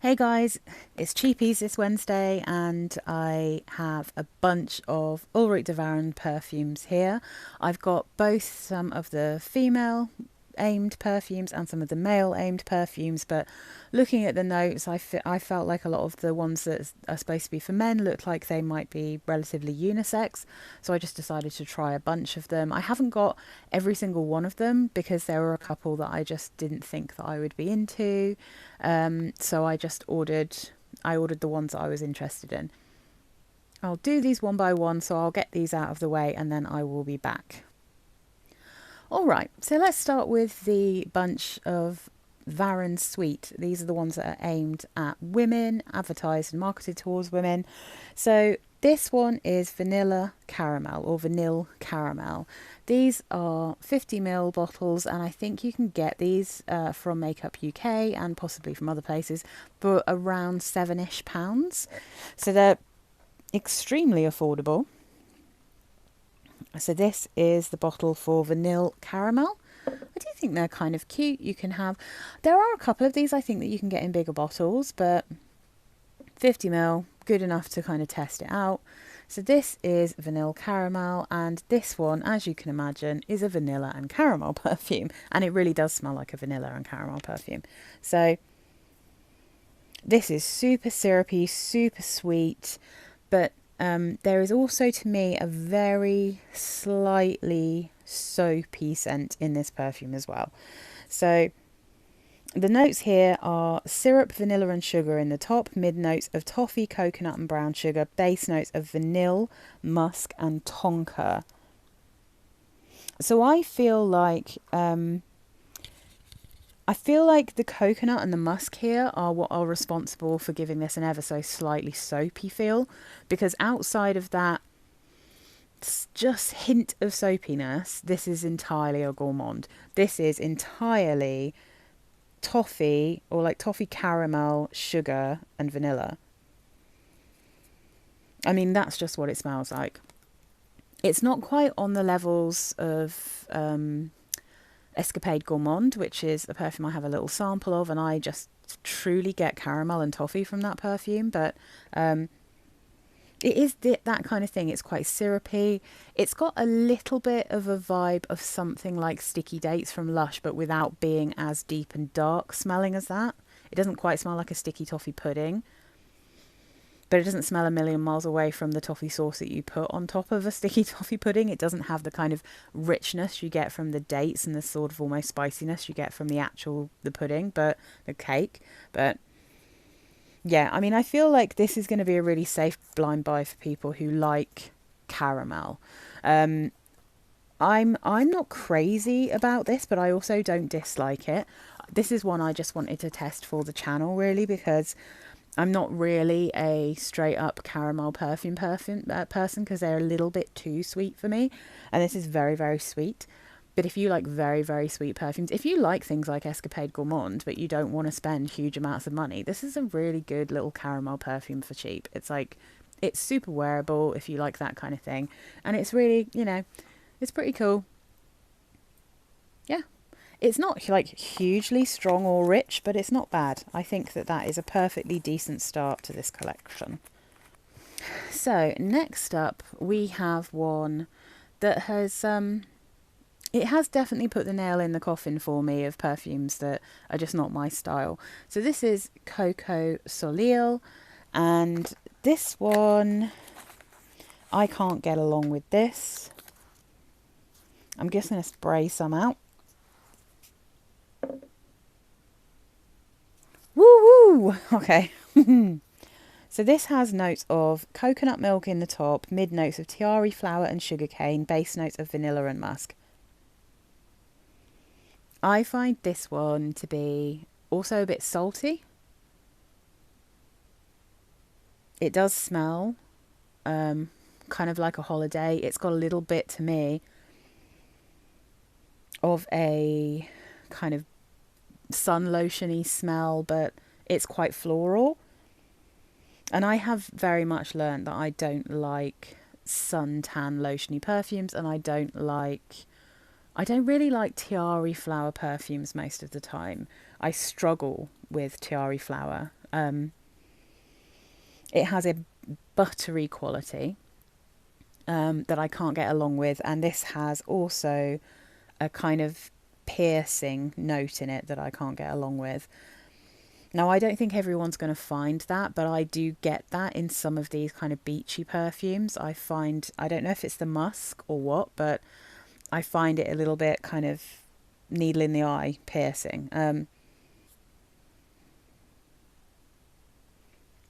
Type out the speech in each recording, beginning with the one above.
Hey guys, it's Cheapies this Wednesday and I have a bunch of Ulric de Varens perfumes here. I've got both some of the female aimed perfumes and some of the male aimed perfumes, but looking at the notes I felt like a lot of the ones that are supposed to be for men looked like they might be relatively unisex, so I just decided to try a bunch of them. I haven't got every single one of them because there were a couple that I just didn't think that I would be into. So I ordered the ones that I was interested in. I'll do these one by one, so I'll get these out of the way and then I will be back. All right, so let's start with the bunch of Varens Sweet. These are the ones that are aimed at women, advertised and marketed towards women. So this one is Vanilla Caramel or Vanille Caramel. These are 50 ml bottles, and I think you can get these from Makeup UK and possibly from other places for around £7-ish. So they're extremely affordable. So this is the bottle for Vanille Caramel. I do think they're kind of cute. There are a couple of these I think that you can get in bigger bottles, but 50 ml, good enough to kind of test it out. So this is Vanille Caramel, and this one, as you can imagine, is a vanilla and caramel perfume, and it really does smell like a vanilla and caramel perfume. So this is super syrupy, super sweet, but there is also, to me, a very slightly soapy scent in this perfume as well. So the notes here are syrup, vanilla and sugar in the top, mid notes of toffee, coconut and brown sugar, base notes of vanilla, musk and tonka. So I feel like the coconut and the musk here are what are responsible for giving this an ever so slightly soapy feel, because outside of that just hint of soapiness, this is entirely a gourmand. This is entirely toffee, or like toffee caramel, sugar and vanilla. I mean, that's just what it smells like. It's not quite on the levels of Escapade Gourmand, which is a perfume I have a little sample of, and I just truly get caramel and toffee from that perfume, but it is that kind of thing. It's quite syrupy. It's got a little bit of a vibe of something like Sticky Dates from Lush, but without being as deep and dark smelling as that. It doesn't quite smell like a sticky toffee pudding, but it doesn't smell a million miles away from the toffee sauce that you put on top of a sticky toffee pudding. It doesn't have the kind of richness you get from the dates and the sort of almost spiciness you get from the pudding, but the cake. But yeah, I mean, I feel like this is going to be a really safe blind buy for people who like caramel. I'm not crazy about this, but I also don't dislike it. This is one I just wanted to test for the channel, really, because I'm not really a straight up caramel perfume person, because they're a little bit too sweet for me, and this is very, very sweet. But if you like very, very sweet perfumes, if you like things like Escapade Gourmand, but you don't want to spend huge amounts of money, this is a really good little caramel perfume for cheap. It's super wearable if you like that kind of thing. And it's really, it's pretty cool. Yeah. It's not like hugely strong or rich, but it's not bad. I think that is a perfectly decent start to this collection. So next up, we have one that has it has definitely put the nail in the coffin for me of perfumes that are just not my style. So this is Coco Soleil, and this one, I can't get along with this. I'm just going to spray some out. Woo woo! Okay. So this has notes of coconut milk in the top, mid notes of tiare flower and sugarcane, base notes of vanilla and musk. I find this one to be also a bit salty. It does smell kind of like a holiday. It's got a little bit, to me, of a kind of sun lotiony smell, but it's quite floral. And I have very much learned that I don't like suntan lotiony perfumes, and I don't really like tiare flower perfumes most of the time. I struggle with tiare flower It has a buttery quality that I can't get along with, and this has also a kind of piercing note in it that I can't get along with. Now, I don't think everyone's going to find that, but I do get that in some of these kind of beachy perfumes. I don't know if it's the musk or what, but I find it a little bit kind of needle in the eye piercing.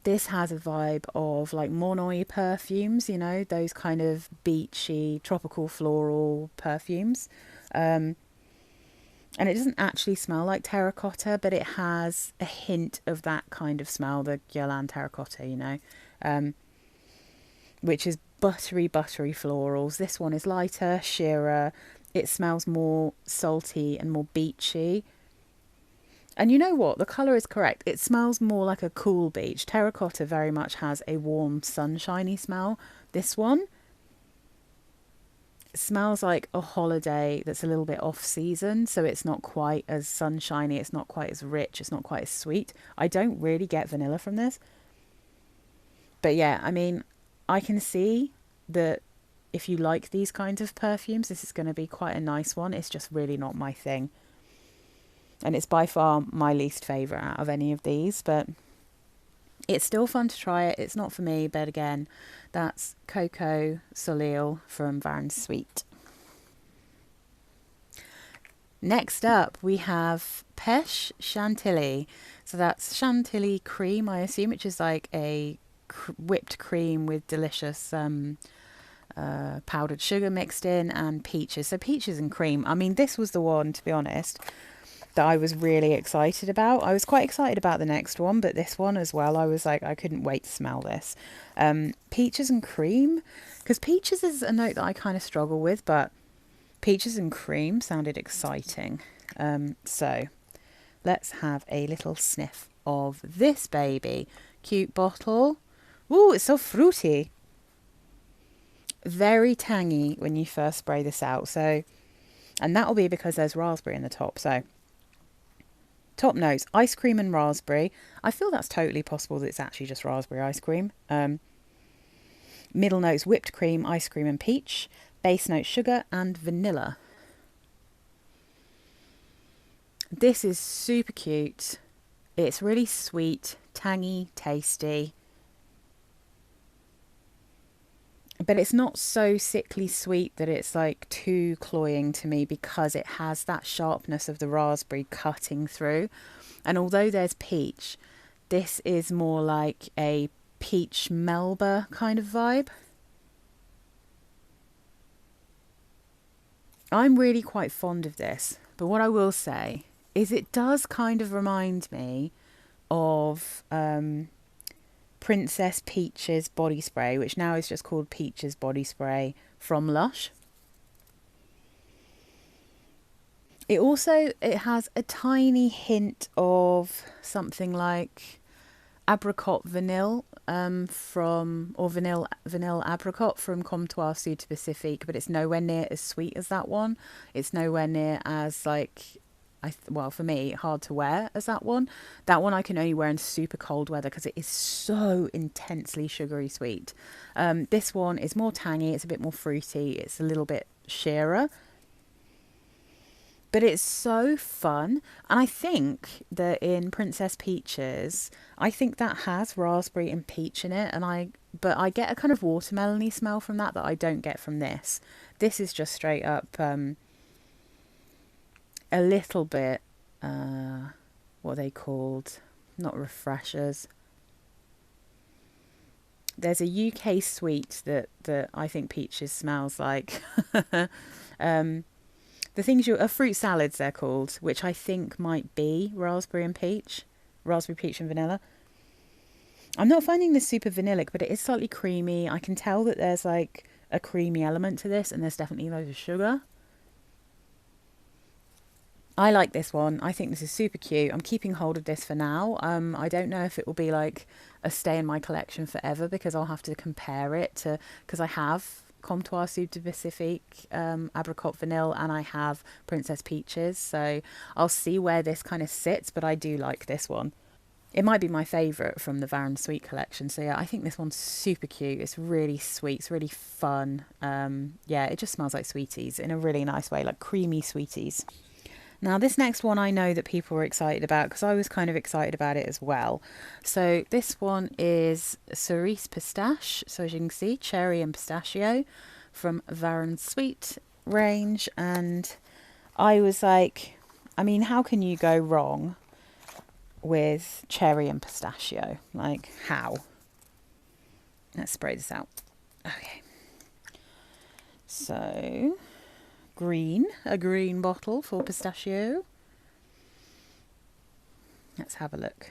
This has a vibe of like Monoi perfumes, you know, those kind of beachy, tropical floral perfumes. And it doesn't actually smell like terracotta, but it has a hint of that kind of smell, the Guerlain terracotta, you know, which is buttery florals. This one is lighter, sheerer. It smells more salty and more beachy. And you know what? The colour is correct. It smells more like a cool beach. Terracotta very much has a warm, sunshiny smell. This one smells like a holiday that's a little bit off season, so it's not quite as sunshiny, it's not quite as rich, it's not quite as sweet. I don't really get vanilla from this. But yeah, I mean, I can see that if you like these kinds of perfumes, this is going to be quite a nice one. It's just really not my thing. And it's by far my least favourite out of any of these, but it's still fun to try it. It's not for me, but again, that's Coco Soleil from Varens Suite. Next up, we have Pêche Chantilly. So that's chantilly cream, I assume, which is like a whipped cream with delicious powdered sugar mixed in, and peaches. So peaches and cream. I mean, this was the one, to be honest, that I was really excited about. I was quite excited about the next one, but this one as well, I was like, I couldn't wait to smell this. Peaches and cream, because peaches is a note that I kind of struggle with, but peaches and cream sounded exciting. So let's have a little sniff of this baby. Cute bottle. Ooh, it's so fruity. Very tangy when you first spray this out. So, and that will be because there's raspberry in the top. So top notes, ice cream and raspberry. I feel that's totally possible that it's actually just raspberry ice cream. Middle notes, whipped cream, ice cream and peach. Base note, sugar and vanilla. This is super cute. It's really sweet, tangy, tasty. But it's not so sickly sweet that it's like too cloying to me, because it has that sharpness of the raspberry cutting through. And although there's peach, this is more like a peach Melba kind of vibe. I'm really quite fond of this, but what I will say is it does kind of remind me of Princess Peach's body spray, which now is just called Peach's body spray from Lush. It has a tiny hint of something like apricot vanille vanille apricot from Comptoir Sud Pacifique, but it's nowhere near as sweet as that one. It's nowhere near as like, well, for me, hard to wear as that one. That one I can only wear in super cold weather because it is so intensely sugary sweet. This one is more tangy, it's a bit more fruity, it's a little bit sheerer. But it's so fun. And I think that in Princess Peach's, I think that has raspberry and peach in it. But I get a kind of watermelony smell from that I don't get from this. This is just straight up a little bit, what are they called? Not refreshers. There's a UK sweet that I think Peaches smells like. The things fruit salads they're called, which I think might be raspberry, peach and vanilla. I'm not finding this super vanillic, but it is slightly creamy. I can tell that there's like a creamy element to this, and there's definitely loads of sugar. I like this one. I think this is super cute. I'm keeping hold of this for now. I don't know if it will be like a stay in my collection forever, because I'll have to compare it to, because I have Comptoir Sud du Pacifique apricot vanille, and I have Princess Peaches, so I'll see where this kind of sits, but I do like this one. It might be my favourite from the Varens Sweet collection. So yeah, I think this one's super cute. It's really sweet. It's really fun. Yeah, it just smells like sweeties in a really nice way, like creamy sweeties. Now this next one I know that people were excited about because I was kind of excited about it as well. So this one is Cerise Pistache. So as you can see, cherry and pistachio from Varens Sweet range. And I was like, I mean, how can you go wrong with cherry and pistachio? Like, how? Let's spray this out. Okay. So, a green bottle for pistachio. Let's have a look.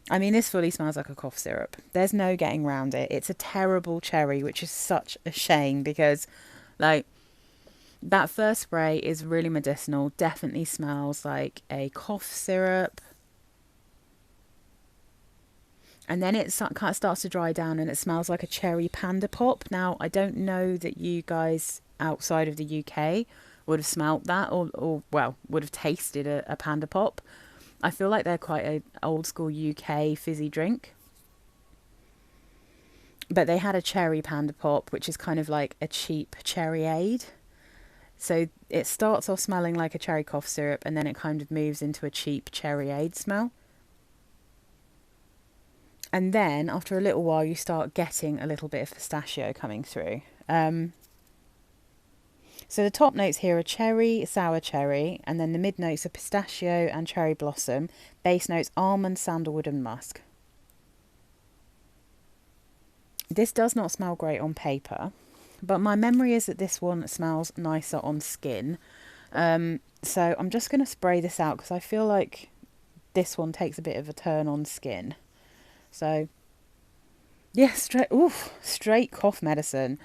I mean, this fully smells like a cough syrup. There's no getting around it. It's a terrible cherry, which is such a shame because, like, that first spray is really medicinal. Definitely smells like a cough syrup. And then it kind of starts to dry down and it smells like a cherry panda pop. Now, I don't know that you guys outside of the UK would have smelt that or well, would have tasted a panda pop. I feel like they're quite an old school UK fizzy drink. But they had a cherry panda pop, which is kind of like a cheap cherryade. So it starts off smelling like a cherry cough syrup and then it kind of moves into a cheap cherryade smell. And then after a little while you start getting a little bit of pistachio coming through. So the top notes here are cherry, sour cherry, and then the mid notes are pistachio and cherry blossom. Base notes almond, sandalwood and musk. This does not smell great on paper, but my memory is that this one smells nicer on skin. So I'm just going to spray this out because I feel like this one takes a bit of a turn on skin. So, yeah, straight cough medicine.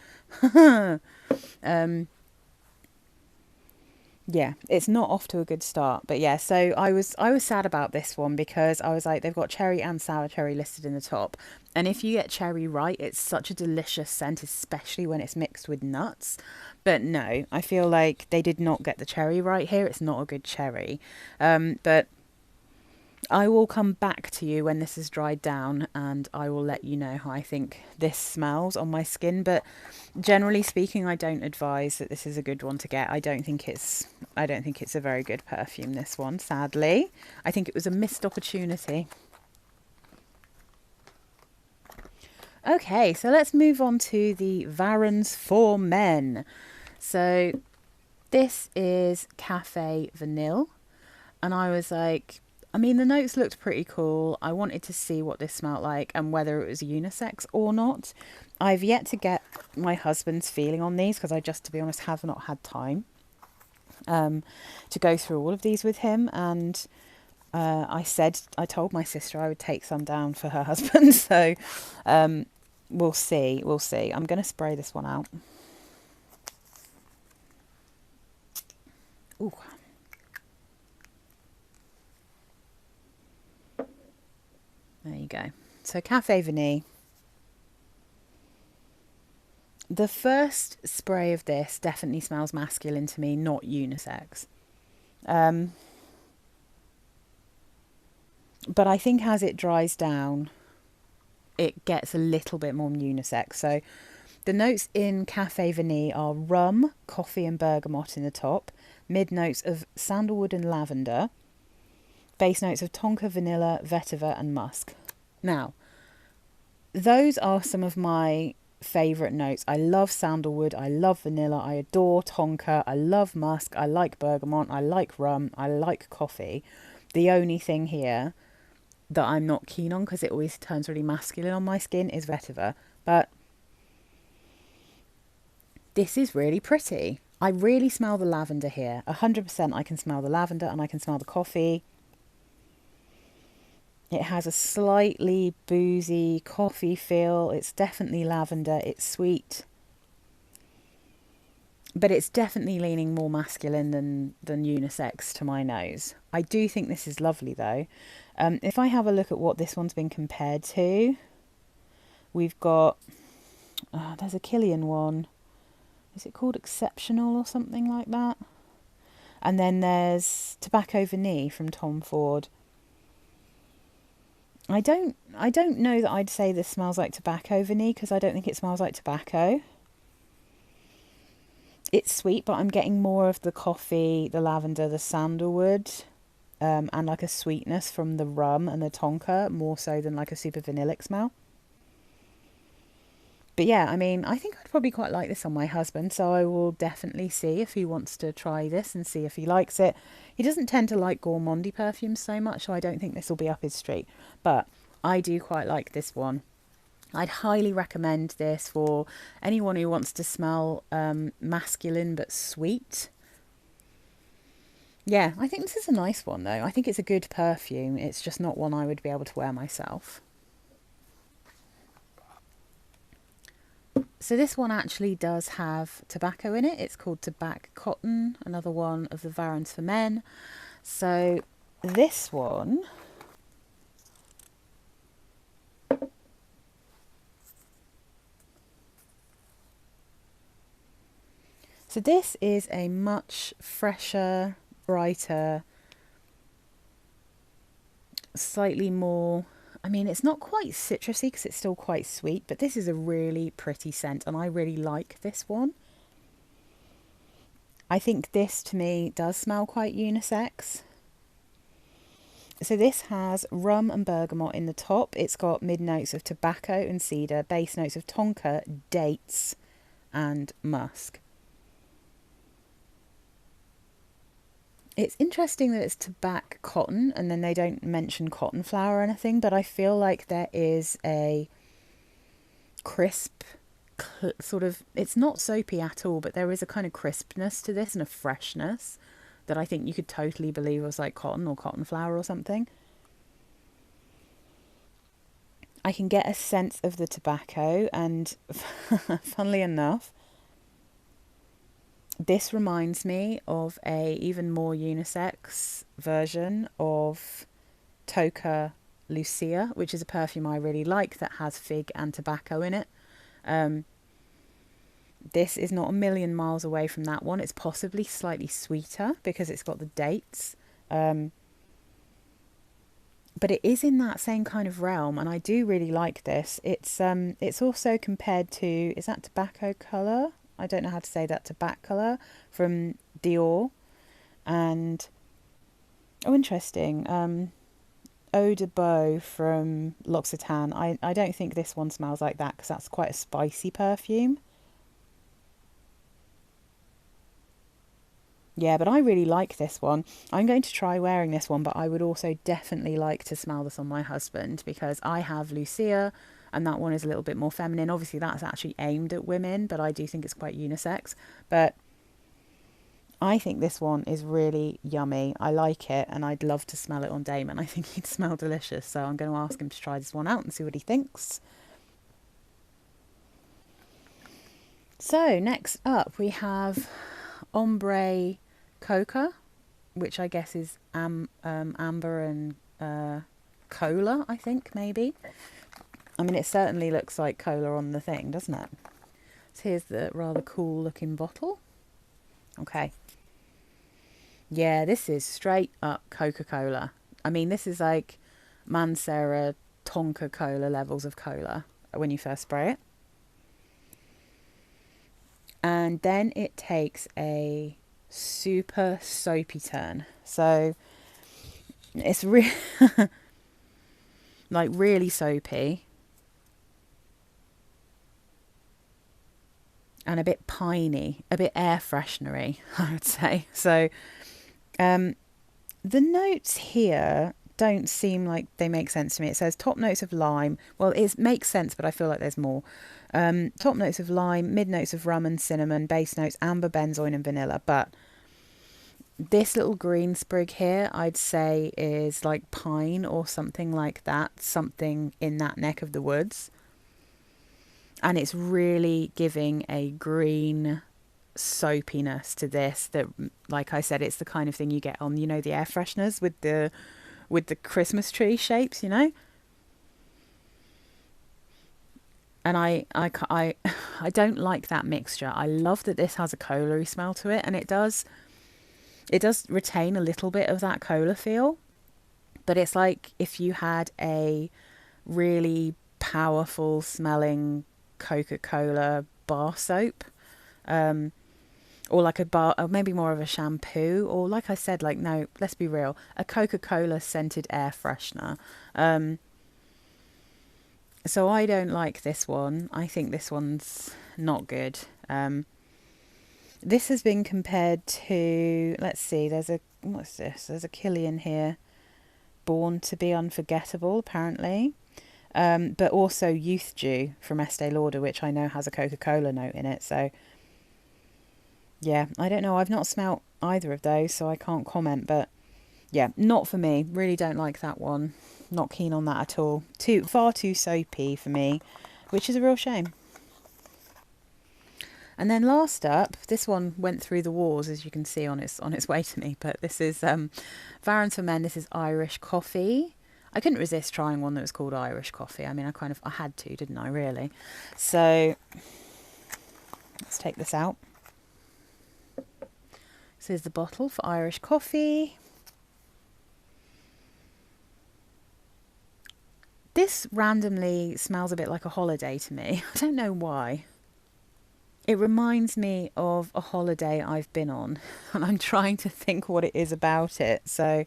Yeah, it's not off to a good start. But yeah, so I was sad about this one because I was like, they've got cherry and sour cherry listed in the top. And if you get cherry right, it's such a delicious scent, especially when it's mixed with nuts. But no, I feel like they did not get the cherry right here. It's not a good cherry. But I will come back to you when this has dried down and I will let you know how I think this smells on my skin. But generally speaking, I don't advise that this is a good one to get. I don't think it's a very good perfume, this one, sadly. I think it was a missed opportunity. Okay, so let's move on to the Varens for Men. So this is Cafe Vanille. And I was like, I mean, the notes looked pretty cool. I wanted to see what this smelled like and whether it was unisex or not. I've yet to get my husband's feeling on these because I just, to be honest, have not had time to go through all of these with him. And I told my sister I would take some down for her husband. So we'll see. I'm going to spray this one out. Ooh. There you go. So Cafe Vanille. The first spray of this definitely smells masculine to me, not unisex. But I think as it dries down, it gets a little bit more unisex. So the notes in Cafe Vanille are rum, coffee and bergamot in the top. Mid notes of sandalwood and lavender. Base notes of tonka, vanilla, vetiver and musk. Now, those are some of my favourite notes. I love sandalwood, I love vanilla, I adore tonka, I love musk, I like bergamot, I like rum, I like coffee. The only thing here that I'm not keen on, because it always turns really masculine on my skin, is vetiver. But this is really pretty. I really smell the lavender here. 100% I can smell the lavender and I can smell the coffee. It has a slightly boozy coffee feel. It's definitely lavender. It's sweet. But it's definitely leaning more masculine than unisex to my nose. I do think this is lovely though. If I have a look at what this one's been compared to, we've got, there's a Killian one. Is it called Exceptional or something like that? And then there's Tobacco Vanille from Tom Ford. I don't know that I'd say this smells like tobacco, Vinny, because I don't think it smells like tobacco. It's sweet, but I'm getting more of the coffee, the lavender, the sandalwood, and like a sweetness from the rum and the tonka, more so than like a super vanillic smell. But yeah, I mean, I think I'd probably quite like this on my husband, so I will definitely see if he wants to try this and see if he likes it. He doesn't tend to like gourmandy perfumes so much, so I don't think this will be up his street. But I do quite like this one. I'd highly recommend this for anyone who wants to smell masculine but sweet. Yeah, I think this is a nice one though. I think it's a good perfume. It's just not one I would be able to wear myself. So this one actually does have tobacco in it. It's called Tobacco Cotton, another one of the Varens for men. So this one, so this is a much fresher, brighter, slightly more, I mean, it's not quite citrusy because it's still quite sweet, but this is a really pretty scent and I really like this one. I think this to me does smell quite unisex. So this has rum and bergamot in the top. It's got mid notes of tobacco and cedar, base notes of tonka, dates and musk. It's interesting that it's tobacco cotton and then they don't mention cotton flower or anything, but I feel like there is a crisp sort of, it's not soapy at all, but there is a kind of crispness to this and a freshness that I think you could totally believe was like cotton or cotton flower or something. I can get a sense of the tobacco and funnily enough, this reminds me of a even more unisex version of Toca Lucia, which is a perfume I really like that has fig and tobacco in it. This is not a million miles away from that one. It's possibly slightly sweeter because it's got the dates. But it is in that same kind of realm, and I do really like this. It's also compared to, is that Tobacco Colour? I don't know how to say that, Tobacco Colour from Dior. And, oh, interesting. Eau de Beau from L'Occitane. I don't think this one smells like that because that's quite a spicy perfume. Yeah, but I really like this one. I'm going to try wearing this one, but I would also definitely like to smell this on my husband because I have Lucia and that one is a little bit more feminine. Obviously, that's actually aimed at women, but I do think it's quite unisex. But I think this one is really yummy. I like it and I'd love to smell it on Damon. I think he'd smell delicious. So I'm going to ask him to try this one out and see what he thinks. So next up we have Ombre Coca, which I guess is amber and cola, I think, maybe. I mean, it certainly looks like cola on the thing, doesn't it? So here's the rather cool looking bottle. Okay. Yeah, this is straight up Coca-Cola. I mean, this is like Mancera Tonka Cola levels of cola when you first spray it. And then it takes a super soapy turn. So it's like really soapy. And a bit piney, a bit air freshenery, I would say. So the notes here don't seem like they make sense to me. It says top notes of lime. Well, it makes sense, but I feel like there's more. Top notes of lime, mid notes of rum and cinnamon, base notes, amber, benzoin and vanilla. But this little green sprig here, I'd say is like pine or something like that. Something in that neck of the woods. And it's really giving a green soapiness to this that, like I said, it's the kind of thing you get on, you know, the air fresheners with the Christmas tree shapes, you know. And I don't like that mixture. I love that this has a cola-y smell to it, and it does retain a little bit of that cola feel, But it's like if you had a really powerful smelling Coca-Cola bar soap, or like a bar, or maybe more of a shampoo, or like I said, like, no, let's be real, a Coca-Cola scented air freshener. So I don't like this one. I think this one's not good. This has been compared to, let's see, what's this? There's a Killian here, Born to be Unforgettable, apparently. But also Youth Dew from Estee Lauder, which I know has a Coca-Cola note in it. So, yeah, I don't know. I've not smelt either of those, so I can't comment. But, yeah, not for me. Really don't like that one. Not keen on that at all. Far too soapy for me, which is a real shame. And then last up, this one went through the wars, as you can see on its way to me. But this is Varens for Men. This is Irish Coffee. I couldn't resist trying one that was called Irish Coffee. I mean, I had to, didn't I, really? So let's take this out. This is the bottle for Irish Coffee. This randomly smells a bit like a holiday to me. I don't know why. It reminds me of a holiday I've been on, and I'm trying to think what it is about it. So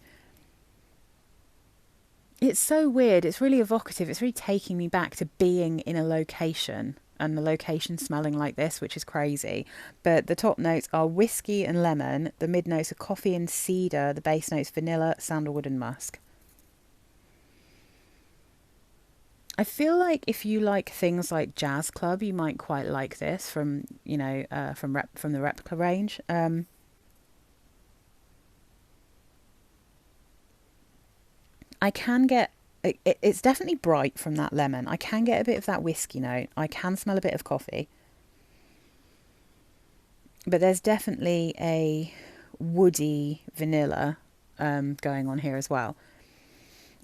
it's so weird. It's really evocative. It's really taking me back to being in a location, and the location smelling like this, which is crazy. But the top notes are whiskey and lemon. The mid notes are coffee and cedar. The base notes vanilla, sandalwood and musk. I feel like if you like things like Jazz Club, you might quite like this from, from the replica range. I can get, it's definitely bright from that lemon. I can get a bit of that whiskey note. I can smell a bit of coffee. But there's definitely a woody vanilla going on here as well.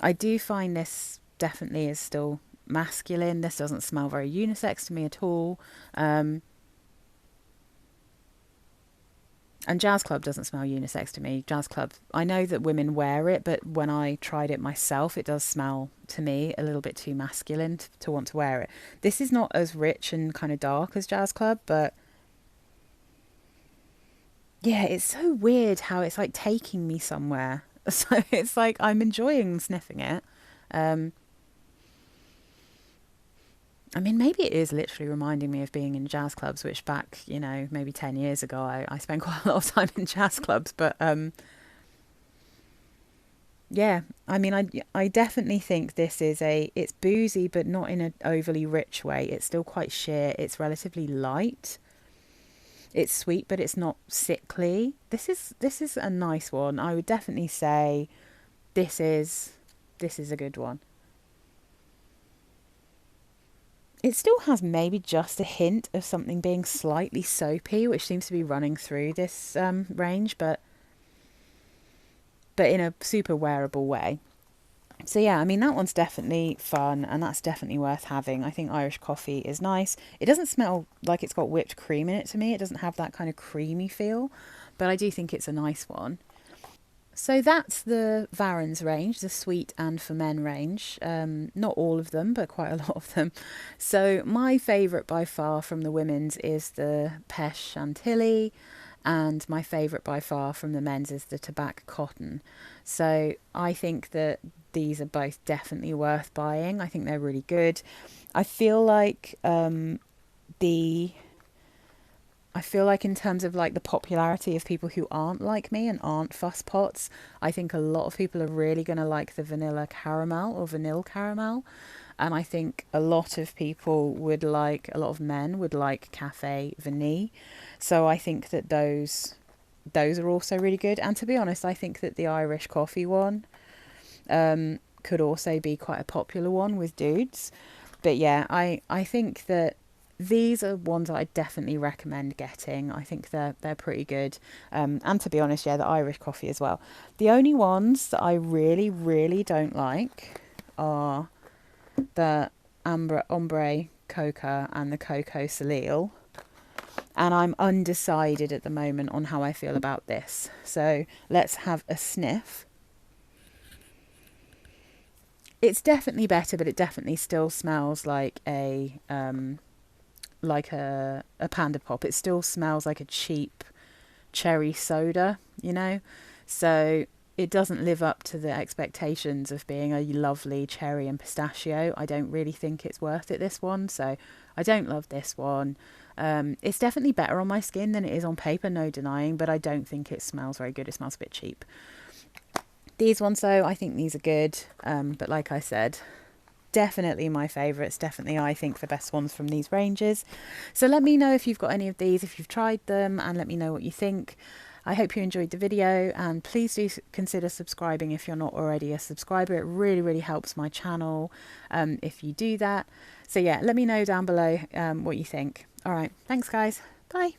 I do find this definitely is still masculine. This doesn't smell very unisex to me at all. And Jazz Club doesn't smell unisex to me. Jazz Club, I know that women wear it, but when I tried it myself, it does smell to me a little bit too masculine to want to wear it. This is not as rich and kind of dark as Jazz Club, but yeah, it's so weird how it's like taking me somewhere. So it's like I'm enjoying sniffing it. I mean, maybe it is literally reminding me of being in jazz clubs, which back, maybe 10 years ago, I spent quite a lot of time in jazz clubs. But yeah, I mean, I definitely think this is it's boozy, but not in an overly rich way. It's still quite sheer. It's relatively light. It's sweet, but it's not sickly. This is a nice one. I would definitely say this is a good one. It still has maybe just a hint of something being slightly soapy, which seems to be running through this range, but in a super wearable way. So yeah, I mean, that one's definitely fun, and that's definitely worth having. I think Irish Coffee is nice. It doesn't smell like it's got whipped cream in it to me. It doesn't have that kind of creamy feel, but I do think it's a nice one. So that's the Varens range, the Sweet and for Men range. Not all of them, but quite a lot of them. So my favourite by far from the women's is the Pêche Chantilly, and my favourite by far from the men's is the Tobacco Cotton. So I think that these are both definitely worth buying. I think they're really good. I feel like in terms of like the popularity of people who aren't like me and aren't fuss pots, I think a lot of people are really going to like the vanilla caramel or vanilla caramel. And I think a lot of men would like Cafe Vanille. So I think that those are also really good. And to be honest, I think that the Irish Coffee one could also be quite a popular one with dudes. But yeah, I think that these are ones I definitely recommend getting. I think they're pretty good. And to be honest, yeah, the Irish Coffee as well. The only ones that I really, really don't like are the Ombre Coca and the Coco Soleil. And I'm undecided at the moment on how I feel about this. So let's have a sniff. It's definitely better, but it definitely still smells like a Panda Pop. It still smells like a cheap cherry soda, you know? So it doesn't live up to the expectations of being a lovely cherry and pistachio. I don't really think it's worth it, this one. So I don't love this one. It's definitely better on my skin than it is on paper, no denying, but I don't think it smells very good. It smells a bit cheap. These ones though, I think these are good. But like I said, definitely my favourites, definitely I think the best ones from these ranges. So let me know if you've got any of these, if you've tried them, and let me know what you think. I hope you enjoyed the video, and please do consider subscribing if you're not already a subscriber. It really, really helps my channel if you do that. So yeah, let me know down below what you think. All right, thanks guys. Bye.